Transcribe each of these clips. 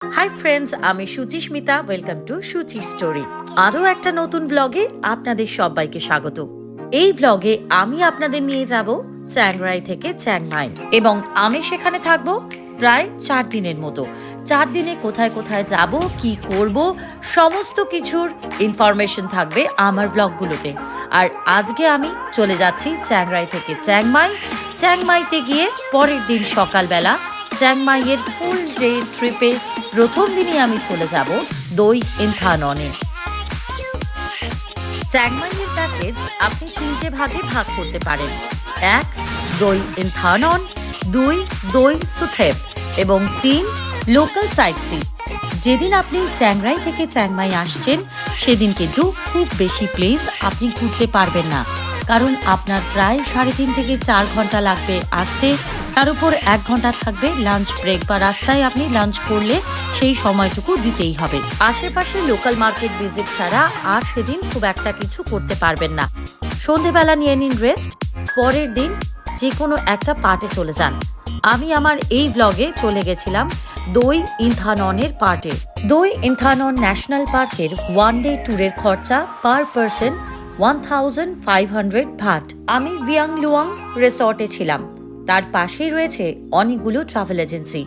Hi friends, আমি Suchismita. Welcome to Suchi story. আরও একটা নতুন ব্লগে আপনাদের সবাইকে স্বাগত। এই ব্লগে আমি আপনাদের নিয়ে যাব চ্যাংরাই থেকে চ্যাংমাই, এবং আমি সেখানে থাকবো প্রায় 4 দিনের মতো। 4 দিনে কোথায় কোথায় যাব, কি করব, সমস্ত কিছুর ইনফরমেশন থাকবে আমার ব্লগগুলোতে। আর আজকে আমি চলে যাচ্ছি চ্যাংরাই থেকে চ্যাংমাই। চ্যাংমাইতে গিয়ে পরের দিন সকালবেলা চ্যাংমাইয়ের ফুল ডে ট্রিপে প্রথম দিনই আমি চলে যাব দই ইন্থাননে। চ্যাংমাইয়ের প্যাকেজ আপনি 3টে ভাগে ভাগ করতে পারেন। 1 দই ইন্থানন, 2 দই সুথেপ এবং 3 লোকাল সাইটসি। যেদিন আপনি চ্যাংরাই থেকে চ্যাংমাই আসছেন সেদিন কিন্তু খুব বেশি প্লেস আপনি ঘুরতে পারবেন না, কারণ আপনার প্রায় 3.5 থেকে 4 ঘন্টা লাগবে আসতে। তার উপর 1 ঘন্টা থাকবে লাঞ্চ ব্রেক, বা রাস্তায় আপনি লাঞ্চ করলে সেই সময়টুকু দিতেই হবে। আশেপাশে লোকাল মার্কেট ভিজিট ছাড়া আর সেদিন খুব একটা কিছু করতে পারবেন না। সন্ধেবেলা নিয়ে নিন রেস্ট, পরের দিন যে কোনো একটা পার্টে চলে যান। আমি আমার এই ব্লগে চলে গেছিলাম দই ইন্থাননের পার্টে। দই ইন্থানন ন্যাশনাল পার্কের 1 ডে ট্যুরের খরচা পার পারসন 1500 ভাট। আমি ভিয়াংলুয়াং রিসর্টে ছিলাম। তার পাশেই রয়েছে অনেকগুলো ট্রাভেল এজেন্সি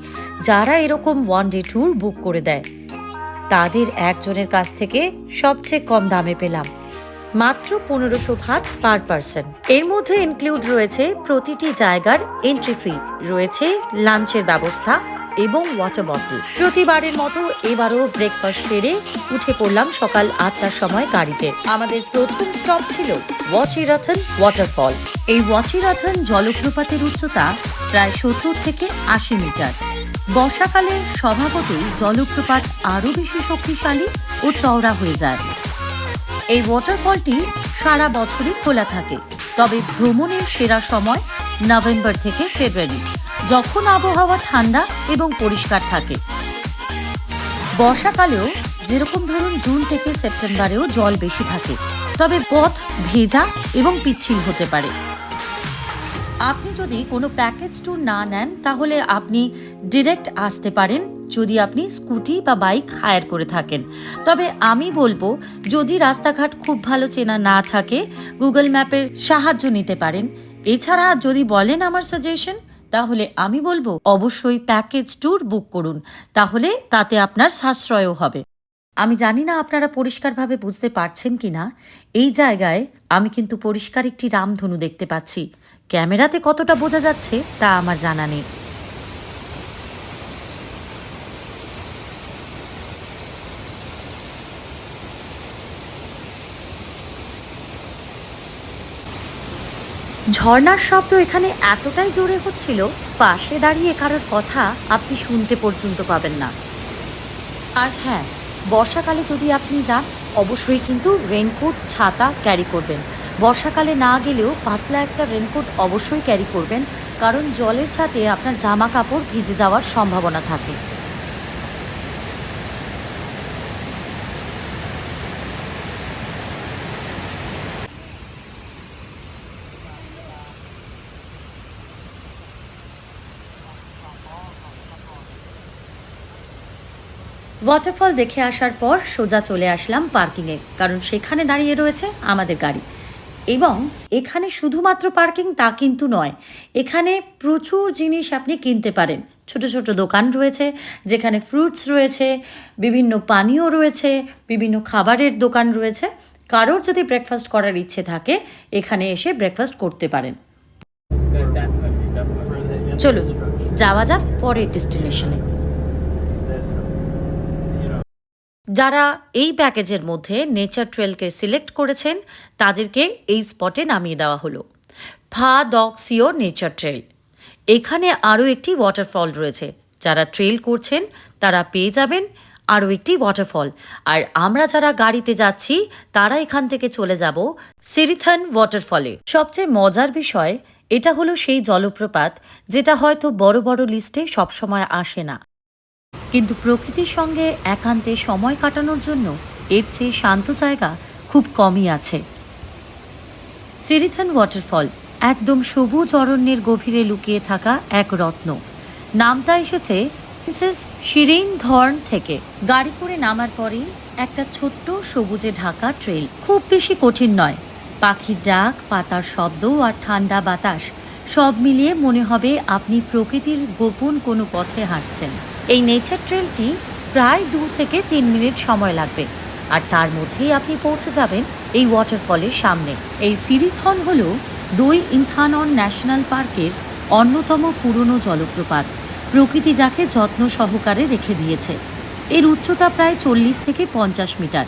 যারা এরকম 1 ডে ট্যুর বুক করে দেয়। তাদের একজনের কাছ থেকে সবচেয়ে কম দামে পেলাম, মাত্র 1500 ভাট পার পারসন। এর মধ্যে ইনক্লুড রয়েছে প্রতিটি জায়গার এন্ট্রি ফি, রয়েছে লাঞ্চের ব্যবস্থা এবং ওয়াটার বটল। প্রতিবারের মতো এবারও ব্রেকফাস্ট সেরে উঠে পড়লাম সকাল 8টার সময় গাড়িতে। আমাদের প্রথম স্টপ ছিল ওয়াচিরাথন ওয়াটারফল। এই ওয়াচিরাথন জলপ্রপাতের উচ্চতা প্রায় 70 থেকে 80 মিটার। বর্ষাকালে স্বভাবতই জলপ্রপাত আরও বেশি শক্তিশালী ও চওড়া হয়ে যায়। এই ওয়াটারফলটি সারা বছরই খোলা থাকে, তবে ভ্রমণের সেরা সময় নভেম্বর থেকে ফেব্রুয়ারি, যখন আবহাওয়া ঠান্ডা এবং পরিষ্কার থাকে। বর্ষাকালেও যেরকম ধরুন জুন থেকে সেপ্টেম্বরেও জল বেশি থাকে, তবে পথ ভেজা এবং পিচ্ছিল হতে পারে। আপনি যদি কোনো প্যাকেজ ট্যুর না নেন তাহলে আপনি ডিরেক্ট আসতে পারেন, যদি আপনি স্কুটি বা বাইক হায়ার করে থাকেন। তবে আমি বলবো, যদি রাস্তাঘাট খুব ভালো চেনা না থাকে, গুগল ম্যাপের সাহায্য নিতে পারেন। এছাড়া যদি বলেন আমার সাজেশন, তাহলে আমি বলবো অবশ্যই প্যাকেজ ট্যুর বুক করুন, তাহলে তাতে আপনার সাশ্রয়ও হবে। আমি জানি না আপনারা পরিষ্কারভাবে বুঝতে পারছেন কিনা, এই জায়গায় আমি কিন্তু পরিষ্কার একটি রামধনু দেখতে পাচ্ছি। ক্যামেরাতে কতটা বোঝা যাচ্ছে তা আমার জানা নেই। ঝর্ণার শব্দ এখানে এতটাই জোরে হচ্ছিল, পাশে দাঁড়িয়ে কারোর কথা আপনি শুনতে পর্যন্ত পাবেন না। আর হ্যাঁ, বর্ষাকালে যদি আপনি যান অবশ্যই কিন্তু রেনকোট ছাতা ক্যারি করবেন। বর্ষাকালে না গেলেও পাতলা একটা রেনকোট অবশ্যই ক্যারি করবেন, কারণ জলের ছাটে আপনার জামা কাপড় ভিজে যাওয়ার সম্ভাবনা থাকে। ওয়াটারফল দেখে আসার পর সোজা চলে আসলাম পার্কিংয়ে, কারণ সেখানে দাঁড়িয়ে রয়েছে আমাদের গাড়ি। এবং এখানে শুধুমাত্র পার্কিং তা কিন্তু নয়, এখানে প্রচুর জিনিস আপনি কিনতে পারেন। ছোট ছোট দোকান রয়েছে যেখানে ফ্রুটস রয়েছে, বিভিন্ন পানীয় রয়েছে, বিভিন্ন খাবারের দোকান রয়েছে। কারোর যদি ব্রেকফাস্ট করার ইচ্ছে থাকে এখানে এসে ব্রেকফাস্ট করতে পারেন। চলুন যাওয়া যাক পরের ডেস্টিনেশনে। যারা এই প্যাকেজের মধ্যে নেচার ট্রেলকে সিলেক্ট করেছেন তাদেরকে এই স্পটে নামিয়ে দেওয়া হলো, ফা দক সিও নেচার ট্রেল। এখানে আরও একটি ওয়াটারফল রয়েছে। যারা ট্রেল করছেন তারা পেয়ে যাবেন আরও একটি ওয়াটারফল। আর আমরা যারা গাড়িতে যাচ্ছি তারা এখান থেকে চলে যাব সিরিথান ওয়াটারফলে। সবচেয়ে মজার বিষয় এটা হলো সেই জলপ্রপাত যেটা হয়তো বড় বড় লিস্টে সবসময় আসে না, কিন্তু প্রকৃতির সঙ্গে একান্তে সময় কাটানোর জন্য এর চেয়ে শান্ত জায়গা খুব কমই আছে। সিরিথান ওয়াটারফল একদম সবুজ অরণ্যের গভীরে লুকিয়ে থাকা এক রত্ন। নামটা এসেছে প্রিন্সেস শিরিন ধর্ন থেকে গাড়ি করে নামার পরেই একটা ছোট্ট সবুজে ঢাকা ট্রেল, খুব বেশি কঠিন নয়। পাখির ডাক, পাতার শব্দ আর ঠান্ডা বাতাস সব মিলিয়ে মনে হবে আপনি প্রকৃতির গোপন কোনো পথে হাঁটছেন। এই নেচার ট্রেলটি প্রায় 2 থেকে 3 মিনিট সময় লাগবে, আর তার মধ্যেই আপনি পৌঁছে যাবেন এই ওয়াটারফলের সামনে। এই সিরিথন হল দই ইনথানন ন্যাশনাল পার্কের অন্যতম পুরনো জলপ্রপাত। প্রকৃতি যাকে যত্ন সহকারে রেখে দিয়েছে। এর উচ্চতা প্রায় 40 থেকে 50 মিটার।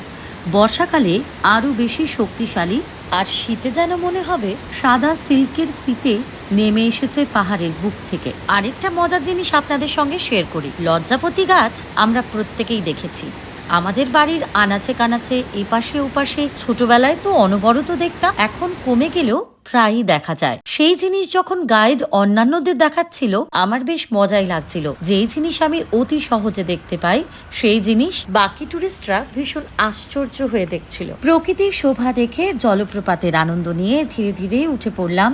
বর্ষাকালে আরও বেশি শক্তিশালী, আর শীতে যেন মনে হবে সাদা সিল্কের ফিতে নেমে এসেছে পাহাড়ের বুক থেকে। আরেকটা মজার জিনিস আপনাদের সঙ্গে শেয়ার করি। লজ্জাপতি গাছ আমরা প্রত্যেকেই দেখেছি আমাদের বাড়ির আনাচে কানাচে, এপাশে ওপাশে। ছোটবেলায় তো অনবরত দেখতাম, এখন কমে গেলেও প্রায়ই দেখা যায়। সেই জিনিস যখন গাইড অন্যান্যদের দেখাচ্ছিল, আমার বেশ মজাই লাগছিল। যেই জিনিস আমি অতি সহজে দেখতে পাই, সেই জিনিস বাকি টুরিস্টরা ভীষণ আশ্চর্য হয়ে দেখছিল। প্রকৃতির শোভা দেখে জলপ্রপাতের আনন্দ নিয়ে ধীরে ধীরে উঠে পড়লাম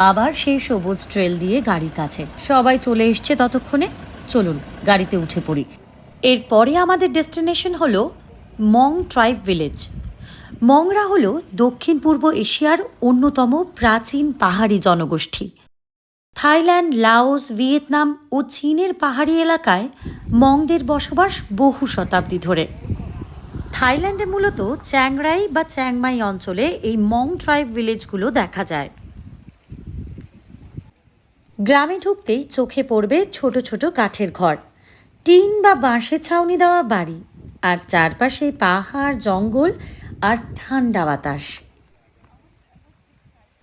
আবার সেই সবুজ ট্রেল দিয়ে গাড়ির কাছে। সবাই চলে এসছে ততক্ষণে, চলুন গাড়িতে উঠে পড়ি। এরপরে আমাদের ডেস্টিনেশন হলো মং ট্রাইব ভিলেজ। মংরা হলো দক্ষিণ পূর্ব এশিয়ার অন্যতম প্রাচীন পাহাড়ি জনগোষ্ঠী। থাইল্যান্ড, লাওস, ভিয়েতনাম ও চীনের পাহাড়ি এলাকায় মংদের বসবাস বহু শতাব্দী ধরে। থাইল্যান্ডে মূলত চ্যাংরাই বা চ্যাংমাই অঞ্চলে এই মং ট্রাইব ভিলেজগুলো দেখা যায়। গ্রামে ঢুকতেই চোখে পড়বে ছোট ছোট কাঠের ঘর, টিন বা বাঁশের ছাউনি দেওয়া বাড়ি, আর চারপাশে পাহাড়, জঙ্গল আর ঠান্ডা বাতাস।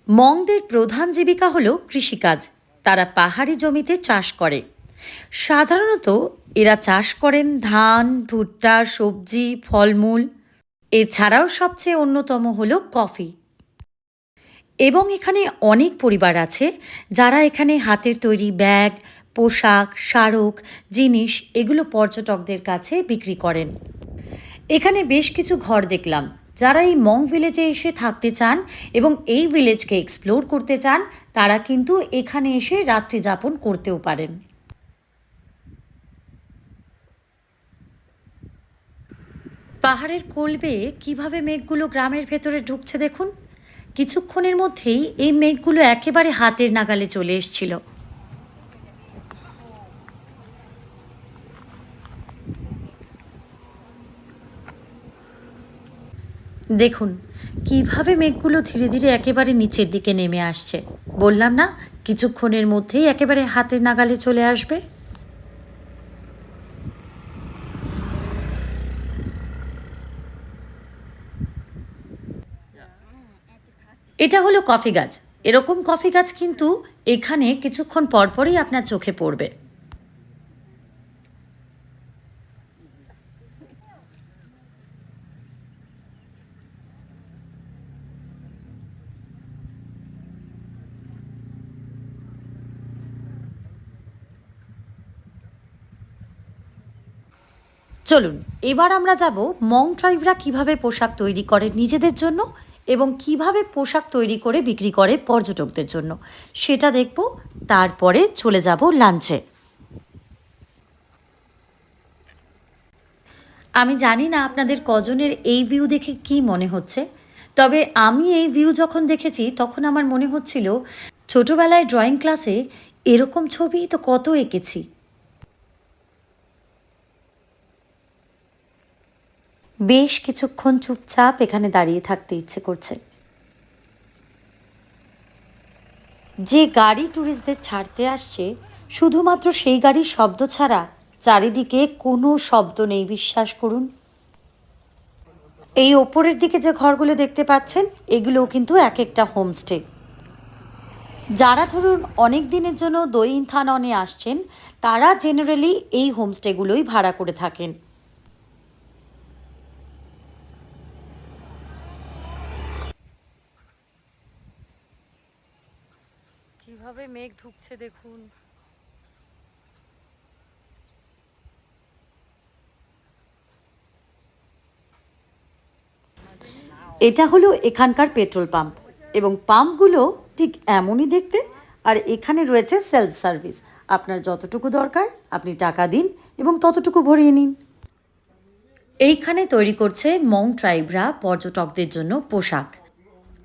মংদের প্রধান জীবিকা হলো কৃষিকাজ। তারা পাহাড়ি জমিতে চাষ করে। সাধারণত এরা চাষ করেন ধান, ভুট্টা, সবজি, ফলমূল। এছাড়াও সবচেয়ে অন্যতম হলো কফি। এবং এখানে অনেক পরিবার আছে যারা এখানে হাতের তৈরি ব্যাগ, পোশাক, স্মারক জিনিস এগুলো পর্যটকদের কাছে বিক্রি করেন। এখানে বেশ কিছু ঘর দেখলাম। যারা এই মং ভিলেজে এসে থাকতে চান এবং এই ভিলেজকে এক্সপ্লোর করতে চান, তারা কিন্তু এখানে এসে রাত্রি যাপন করতেও পারেন। পাহাড়ের কোল বেয়ে কীভাবে মেঘগুলো গ্রামের ভেতরে ঢুকছে দেখুন। কিছুক্ষণের মধ্যেই এই মেঘগুলো একেবারে হাতের নাগালে চলে এসছিল। দেখুন কিভাবে মেঘগুলো ধীরে ধীরে একেবারে নিচের দিকে নেমে আসছে। বললাম না, কিছুক্ষণের মধ্যেই একেবারে হাতের নাগালে চলে আসবে। এটা হলো কফি গাছ। এরকম কফি গাছ কিন্তু এখানে কিছুক্ষণ পরপরই আপনার চোখে পড়বে। চলুন এবার আমরা যাব মং ট্রাইবরা কীভাবে পোশাক তৈরি করে নিজেদের জন্য এবং কিভাবে পোশাক তৈরি করে বিক্রি করে পর্যটকদের জন্য, সেটা দেখব। তারপরে চলে যাব লাঞ্চে। আমি জানি না আপনাদের কজনের এই ভিউ দেখে কি মনে হচ্ছে, তবে আমি এই ভিউ যখন দেখেছি তখন আমার মনে হচ্ছিল ছোটবেলায় ড্রয়িং ক্লাসে এরকম ছবি তো কত এঁকেছি। বেশ কিছুক্ষণ চুপচাপ এখানে দাঁড়িয়ে থাকতে ইচ্ছে করছে। যে গাড়ি ট্যুরিস্টদের ছাড়তে আসছে, শুধুমাত্র সেই গাড়ির শব্দ ছাড়া চারিদিকে কোনো শব্দ নেই, বিশ্বাস করুন। এই ওপরের দিকে যে ঘরগুলো দেখতে পাচ্ছেন, এগুলোও কিন্তু এক একটা হোমস্টে। যারা ধরুন অনেক দিনের জন্য দই ইনথাননে আসছেন, তারা জেনারেলি এই হোমস্টেগুলোই ভাড়া করে থাকেন। কিভাবে মেঘ ঢুকছে দেখুন। এটা হলো এখানকার পেট্রোল পাম্প, এবং পাম্পগুলো ঠিক এমনই দেখতে। আর এখানে রয়েছে সেলফ সার্ভিস। আপনার যতটুকু দরকার আপনি টাকা দিন এবং ততটুকু ভরিয়ে নিন। এইখানে তৈরি করছে মং ট্রাইবরা পর্যটকদের জন্য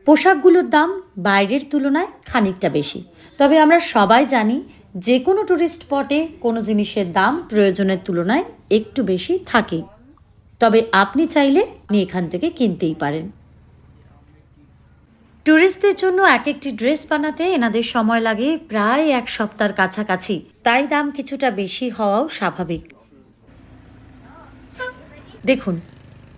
পোশাকগুলোর দাম বাইরের তুলনায় খানিকটা বেশি। তবে আমরা সবাই জানি যে কোনো ট্যুরিস্ট স্পটে কোনো জিনিসের দাম প্রয়োজনের তুলনায় একটু বেশি থাকে। তবে আপনি চাইলে এখান থেকে কিনতেই পারেন। ট্যুরিস্টদের জন্য এক একটি ড্রেস বানাতে এনাদের সময় লাগে প্রায় 1 সপ্তাহের কাছাকাছি, তাই দাম কিছুটা বেশি হওয়াও স্বাভাবিক। দেখুন,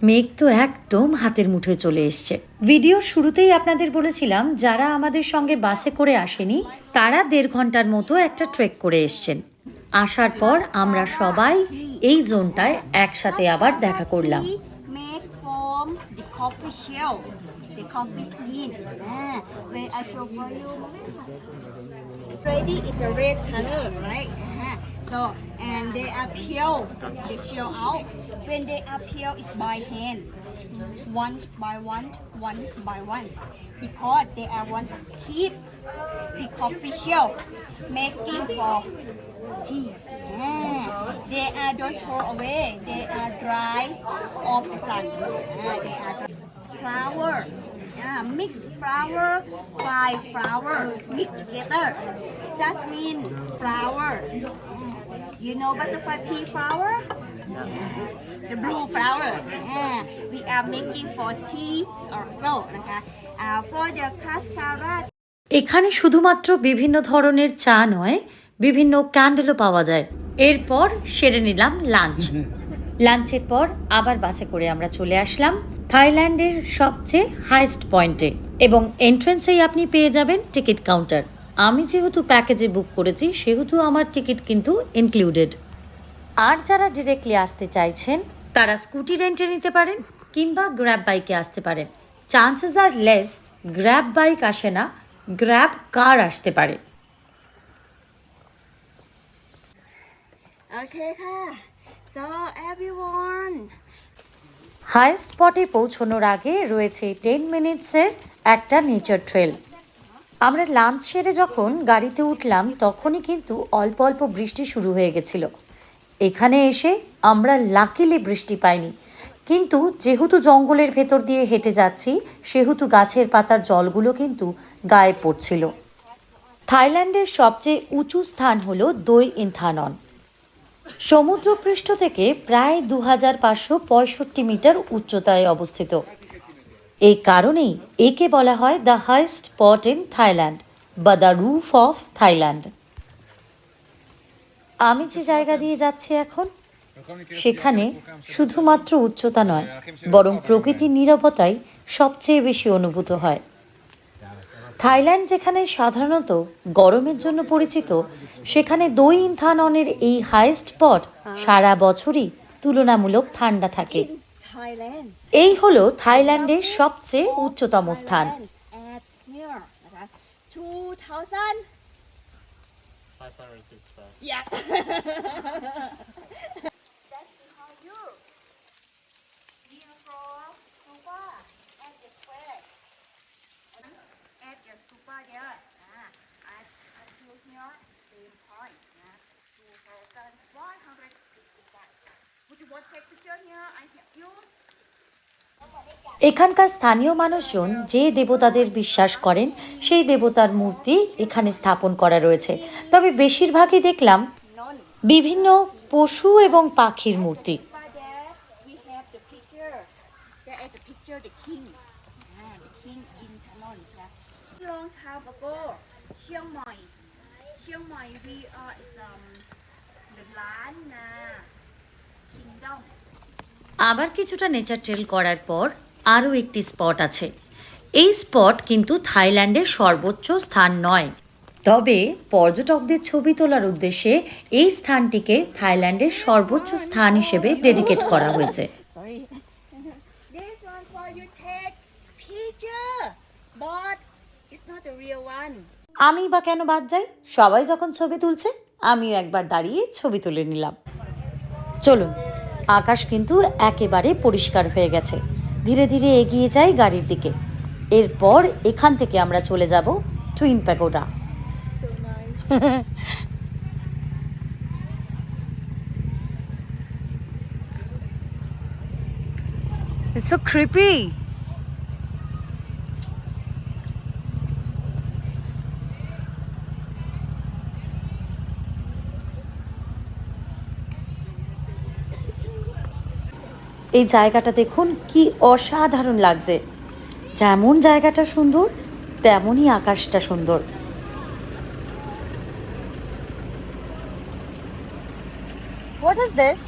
মেঘ তো একদম হাতের মুঠোয় চলে এসছে। ভিডিওর শুরুতেই আপনাদের বলেছিলাম যারা আমাদের সঙ্গে বাসে করে আসেনি তারা 1.5 ঘন্টার মতো একটা ট্রেক করে এসছেন। আসার পর আমরা সবাই এই জোনটায় একসাথে আবার দেখা করলাম। The coffee skin. When I show for you, ready is a red color, right? So and they are peel, they shell out. When they are peel, it's by hand, one by one, one by one, because they are want to keep the coffee shell making for tea. They are don't throw away. They are dry off the sun. They are dry. Flour, mix flour, 5 flour, mix together. Jasmine flour. You know butterfly pea flour? The blue flour. We are making for tea also. For the cascara. এখানে শুধুমাত্র বিভিন্ন ধরনের চা নয়, বিভিন্ন ক্যান্ডেলও পাওয়া যায়। এরপর সেরে নিলাম লাঞ্চের পর আবার বাসে করে আমরা চলে আসলাম থাইল্যান্ডের সবচেয়ে হাইস্ট পয়েন্টে, এবং এন্ট্রেন্সেই আপনি পেয়ে যাবেন টিকিট কাউন্টার। আমি যেহেতু প্যাকেজে বুক করেছি সেহেতু আমার টিকিট কিন্তু ইনক্লুডেড। আর যারা ডিরেক্টলি আসতে চাইছেন তারা স্কুটি রেন্টে নিতে পারেন কিংবা গ্র্যাব বাইকে আসতে পারেন। চান্সেস আর লেস গ্র্যাব বাইক আসে না, গ্র্যাব কার আসতে পারে। Okay, so everyone. হাই স্পটে পৌঁছানোর আগে রয়েছে 10 মিনিটসের একটা নেচার ট্রেল। আমরা লাঞ্চ সেরে যখন গাড়িতে উঠলাম তখনই কিন্তু অল্প অল্প বৃষ্টি শুরু হয়ে গেছিল। এখানে এসে আমরা লাকিলি বৃষ্টি পাইনি, কিন্তু যেহেতু জঙ্গলের ভেতর দিয়ে হেঁটে যাচ্ছি সেহেতু গাছের পাতার জলগুলো কিন্তু গায়ে পড়ছিল। থাইল্যান্ডের সবচেয়ে উঁচু স্থান হলো দোই ইনথানন। সমুদ্রপৃষ্ঠ থেকে প্রায় 2565 মিটার উচ্চতায় অবস্থিত। এই কারণেই একে বলা হয় the highest spot in Thailand বা দ্য রুফ অফ থাইল্যান্ড। আমি যে জায়গা দিয়ে যাচ্ছি এখন সেখানে শুধুমাত্র উচ্চতা নয়, বরং প্রকৃতির নীরবতাই সবচেয়ে বেশি অনুভূত হয়। থাইল্যান্ড যেখানে সাধারণত গরমের জন্য পরিচিত, সেখানে দোই ইনথাননের এই হাইয়েস্ট স্পট সারা বছরই তুলনামূলক ঠান্ডা থাকে। এই হলো থাইল্যান্ডের সবচেয়ে উচ্চতম স্থান। এখানকার স্থানীয় মানুষজন যে দেবতাদের বিশ্বাস করেন সেই দেবতার মূর্তি এখানে স্থাপন করা রয়েছে। তবে বেশিরভাগই দেখলাম বিভিন্ন পশু এবং পাখির মূর্তি। আবার কিছুটা নেচার ট্রেল করার পর আরও একটি স্পট আছে। এই স্পট কিন্তু থাইল্যান্ডের সর্বোচ্চ স্থান নয়, তবে পর্যটকদের ছবি তোলার উদ্দেশ্যে এই স্থানটিকে থাইল্যান্ডের সর্বোচ্চ স্থান হিসেবে ডেডিকেট করা হয়েছে। আমি বা কেন বাদ যাই, সবাই যখন ছবি তুলছে আমিও একবার দাঁড়িয়ে ছবি তুলে নিলাম। চলুন, আকাশ কিন্তু একেবারে পরিষ্কার হয়ে গেছে। ধীরে ধীরে এগিয়ে যাই গাড়ির দিকে। এরপর এখান থেকে আমরা চলে যাব twin pagoda. It's so creepy. এই জায়গাটা দেখুন কি অসাধারণ লাগছে। যেমন জায়গাটা সুন্দর তেমনই আকাশটা সুন্দর। What is this?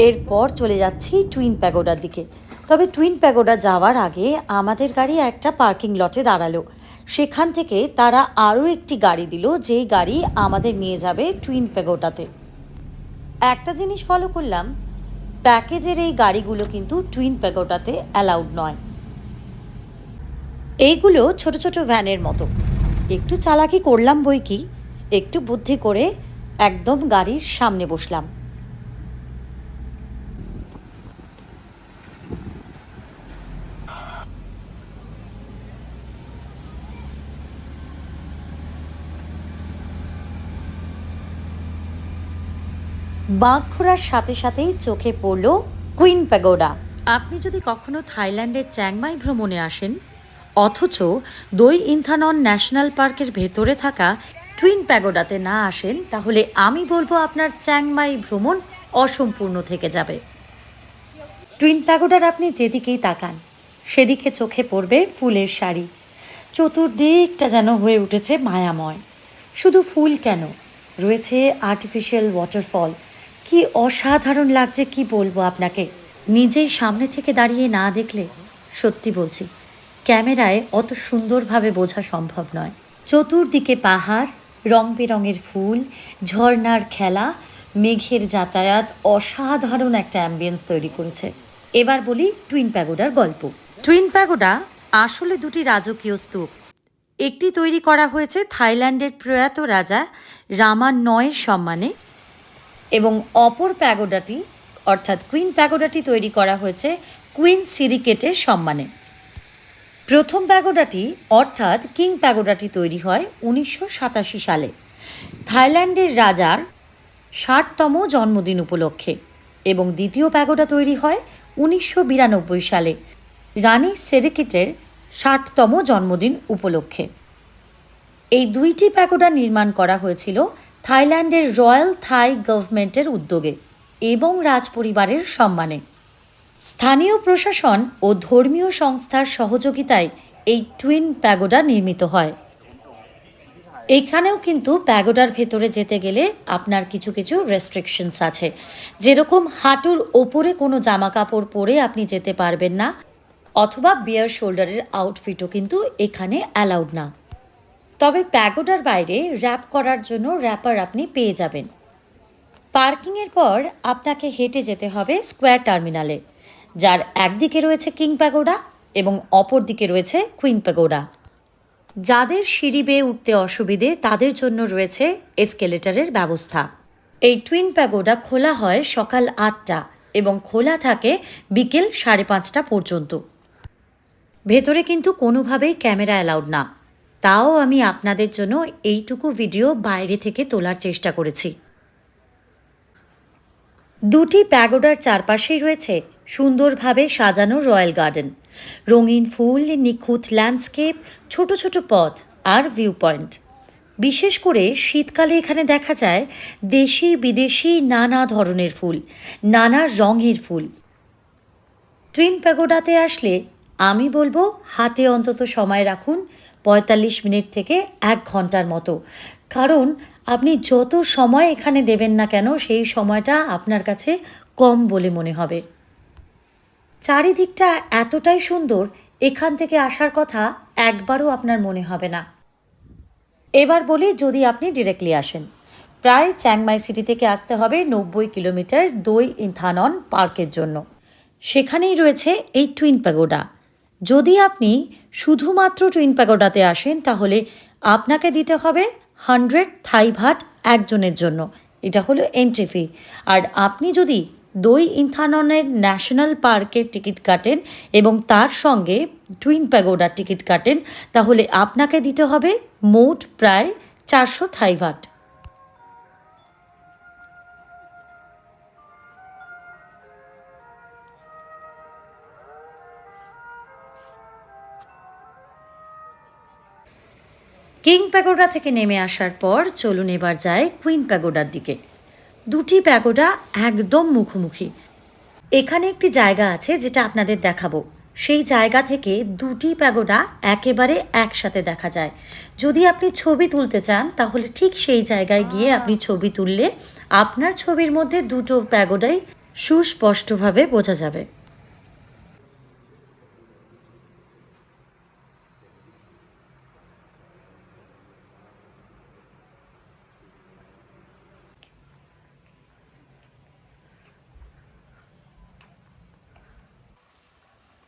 এরপর চলে যাচ্ছি টুইন প্যাগোডার দিকে। তবে টুইন প্যাগোডা যাওয়ার আগে আমাদের গাড়ি একটা পার্কিং লটে দাঁড়ালো। সেখান থেকে তারা আরও একটি গাড়ি দিল, যেই গাড়ি আমাদের নিয়ে যাবে টুইন প্যাগোডাতে। একটা জিনিস ফলো করলাম, প্যাকেজের এই গাড়িগুলো কিন্তু টুইন প্যাগোডাতে অ্যালাউড নয়। এইগুলো ছোট ছোট ভ্যানের মতো। একটু চালাকি করলাম বই কি, একটু বুদ্ধি করে একদম গাড়ির সামনে বসলাম। বাঁক ঘোরার সাথে সাথেই চোখে পড়ল কুইন প্যাগোডা। আপনি যদি কখনো থাইল্যান্ডের চ্যাংমাই ভ্রমণে আসেন, অথচ দই ইন্থানন ন্যাশনাল পার্কের ভেতরে থাকা টুইন প্যাগোডাতে না আসেন, তাহলে আমি বলবো আপনার চ্যাংমাই ভ্রমণ অসম্পূর্ণ থেকে যাবে। টুইন প্যাগোডার আপনি যেদিকেই তাকান সেদিকে চোখে পড়বে ফুলের শাড়ি। চতুর্দিকটা যেন হয়ে উঠেছে মায়াময়। শুধু ফুল কেন, রয়েছে আর্টিফিশিয়াল ওয়াটারফল। কি অসাধারণ লাগছে কি বলবো আপনাকে। নিজেই সামনে থেকে দাঁড়িয়ে না দেখলে সত্যি বলছি ক্যামেরায় অত সুন্দরভাবে বোঝা সম্ভব নয়। চতুর্দিকে পাহাড়, রং বেরঙের ফুল, ঝর্ণার খেলা, মেঘের যাতায়াত অসাধারণ একটা অ্যাম্বিয়েন্স তৈরি করেছে। এবার বলি টুইন প্যাগোডার গল্প। টুইন প্যাগোডা আসলে দুটি রাজকীয় স্তূপ। একটি তৈরি করা হয়েছে থাইল্যান্ডের প্রয়াত রাজা রামা নয়ের সম্মানে, এবং অপর প্যাগোডাটি অর্থাৎ কুইন প্যাগোডাটি তৈরি করা হয়েছে কুইন সিরিকেটের সম্মানে। প্রথম প্যাগোডাটি অর্থাৎ কিং প্যাগোডাটি তৈরি হয় 1987 সালে থাইল্যান্ডের রাজার 60তম জন্মদিন উপলক্ষে, এবং দ্বিতীয় প্যাগোডা তৈরি হয় 1992 সালে রানী সেরিকিটের 60তম জন্মদিন উপলক্ষে। এই দুইটি প্যাগোডা নির্মাণ করা হয়েছিল থাইল্যান্ডের রয়্যাল থাই গভর্নমেন্টের উদ্যোগে এবং রাজপরিবারের সম্মানে। স্থানীয় প্রশাসন ও ধর্মীয় সংস্থার সহযোগিতায় এই টুইন প্যাগোডা নির্মিত হয়। এইখানেও কিন্তু প্যাগোডার ভেতরে যেতে গেলে আপনার কিছু কিছু রেস্ট্রিকশনস আছে, যেরকম হাঁটুর ওপরে কোনো জামা কাপড় পরে আপনি যেতে পারবেন না, অথবা বিয়ার শোল্ডারের আউটফিটও কিন্তু এখানে অ্যালাউড না। তবে প্যাগোডার বাইরে র্যাপ করার জন্য র্যাপার আপনি পেয়ে যাবেন। পার্কিংয়ের পর আপনাকে হেঁটে যেতে হবে স্কোয়ার টার্মিনালে, যার একদিকে রয়েছে কিং প্যাগোডা এবং অপর দিকে রয়েছে কুইন প্যাগোডা। যাদের সিঁড়ি বেয়ে উঠতে অসুবিধে তাদের জন্য রয়েছে এসকেলেটরের ব্যবস্থা। এই টুইন প্যাগোডা খোলা হয় সকাল 8টা এবং খোলা থাকে বিকেল 5:30 পর্যন্ত। ভেতরে কিন্তু কোনোভাবেই ক্যামেরা অ্যালাউড না, তাও আমি আপনাদের জন্য এইটুকু ভিডিও বাইরে থেকে তোলার চেষ্টা করেছি। দুটি প্যাগোডার চারপাশেই রয়েছে সুন্দরভাবে সাজানো রয়্যাল গার্ডেন, রঙিন ফুল, নিখুঁত ল্যান্ডস্কেপ, ছোট ছোট পথ আর ভিউ পয়েন্ট। বিশেষ করে শীতকালে এখানে দেখা যায় দেশি বিদেশি নানা ধরনের ফুল, নানা রঙের ফুল। টুইন প্যাগোডাতে আসলে আমি বলবো হাতে অন্তত সময় রাখুন 45 মিনিট থেকে 1 ঘন্টার মতো, কারণ আপনি যত সময় এখানে দেবেন না কেন সেই সময়টা আপনার কাছে কম বলে মনে হবে। চারিদিকটা এতটাই সুন্দর, এখান থেকে আসার কথা একবারও আপনার মনে হবে না। এবার বলি যদি আপনি ডিরেক্টলি আসেন, প্রায় চ্যাংমাই সিটি থেকে আসতে হবে 90 কিলোমিটার দই ইন্থানন পার্কের জন্য। সেখানেই রয়েছে এই টুইন প্যাগোডা। যদি আপনি শুধুমাত্র টুইন প্যাগোডাতে আসেন তাহলে আপনাকে দিতে হবে 100 থাই ভাট একজনের জন্য, এটা হলো এন্ট্রি ফি। আর আপনি যদি দই ইনথাননের ন্যাশনাল পার্কের টিকিট কাটেন এবং তার সঙ্গে টুইন প্যাগোডার টিকিট কাটেন, তাহলে আপনাকে দিতে হবে মোট প্রায় 400 থাই বাট। কিং প্যাগোডা থেকে নেমে আসার পর চলুন এবার যায় কুইন প্যাগোডার দিকে। দুটি প্যাগোডা একদম মুখোমুখি। এখানে একটি জায়গা আছে যেটা আপনাদের দেখাবো। সেই জায়গা থেকে দুটি প্যাগোডা একেবারে একসাথে দেখা যায়। যদি আপনি ছবি তুলতে চান তাহলে ঠিক সেই জায়গায় গিয়ে আপনি ছবি তুললে আপনার ছবির মধ্যে দুটো প্যাগোডাই সুস্পষ্টভাবে বোঝা যাবে।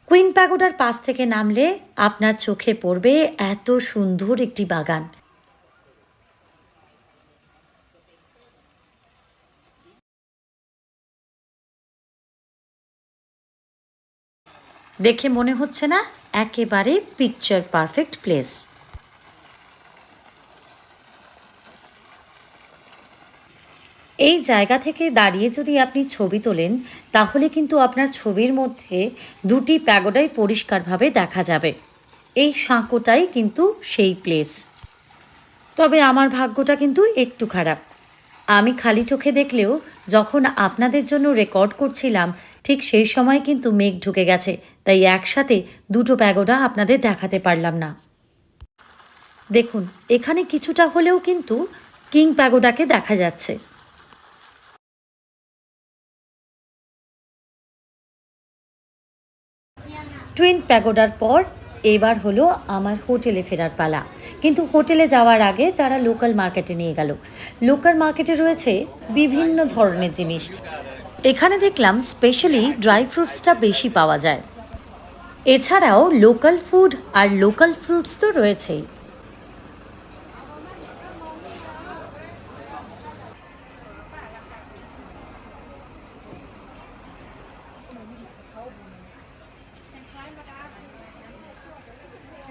কুইন প্যাগোডার পাশ থেকে নামলে আপনার চোখে পড়বে এত সুন্দর একটি বাগান। দেখে মনে হচ্ছে না একেবারে পিকচার পারফেক্ট প্লেস। এই জায়গা থেকে দাঁড়িয়ে যদি আপনি ছবি তোলেন তাহলে কিন্তু আপনার ছবির মধ্যে দুটি প্যাগোডাই পরিষ্কারভাবে দেখা যাবে। এই সাঁকোটাই কিন্তু সেই প্লেস। তবে আমার ভাগ্যটা কিন্তু একটু খারাপ। আমি খালি চোখে দেখলেও যখন আপনাদের জন্য রেকর্ড করছিলাম ঠিক সেই সময় কিন্তু মেঘ ঢুকে গেছে, তাই একসাথে দুটো প্যাগোডা আপনাদের দেখাতে পারলাম না। দেখুন এখানে কিছুটা হলেও কিন্তু কিং প্যাগোডাকে দেখা যাচ্ছে। টুইন প্যাগোডার পর এবার হলো আমার হোটেলে ফেরার পালা। কিন্তু হোটেলে যাওয়ার আগে তারা লোকাল মার্কেটে নিয়ে গেল। লোকাল মার্কেটে রয়েছে বিভিন্ন ধরনের জিনিস। এখানে দেখলাম স্পেশালি ড্রাই ফ্রুটসটা বেশি পাওয়া যায়। এছাড়াও লোকাল ফুড আর লোকাল ফ্রুটস তো রয়েছেই।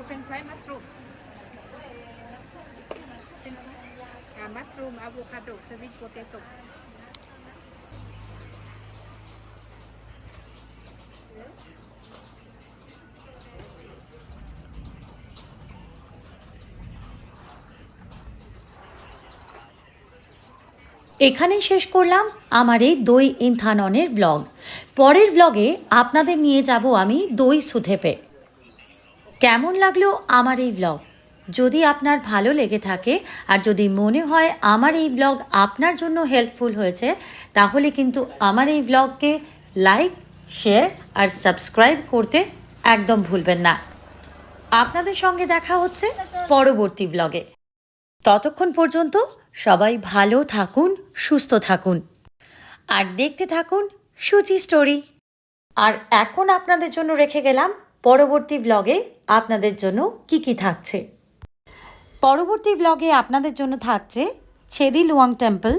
You can try mushroom. Mushroom, avocado, sweet potato. এখানেই শেষ করলাম আমার এই দই ইনথাননের ব্লগ। পরের ব্লগে আপনাদের নিয়ে যাব আমি দই সুথেপে। কেমন লাগলো আমার এই ব্লগ? যদি আপনার ভালো লেগে থাকে আর যদি মনে হয় আমার এই ব্লগ আপনার জন্য হেল্পফুল হয়েছে তাহলে কিন্তু আমার এই ব্লগকে লাইক, শেয়ার আর সাবস্ক্রাইব করতে একদম ভুলবেন না। আপনাদের সঙ্গে দেখা হচ্ছে পরবর্তী ব্লগে। ততক্ষণ পর্যন্ত সবাই ভালো থাকুন, সুস্থ থাকুন আর দেখতে থাকুন সুচি স্টোরি। আর এখন আপনাদের জন্য রেখে গেলাম পরবর্তী ব্লগে আপনাদের জন্য কি থাকছে। পরবর্তী ব্লগে আপনাদের জন্য থাকছে Chedi Luang temple,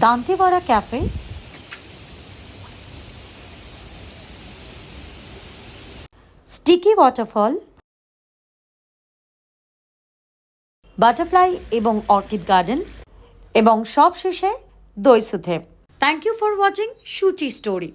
Dantewada cafe, sticky waterfall, butterfly এবং অর্কিড গার্ডেন এবং সবশেষে Doi Suthep. Thank you for watching Suchi story.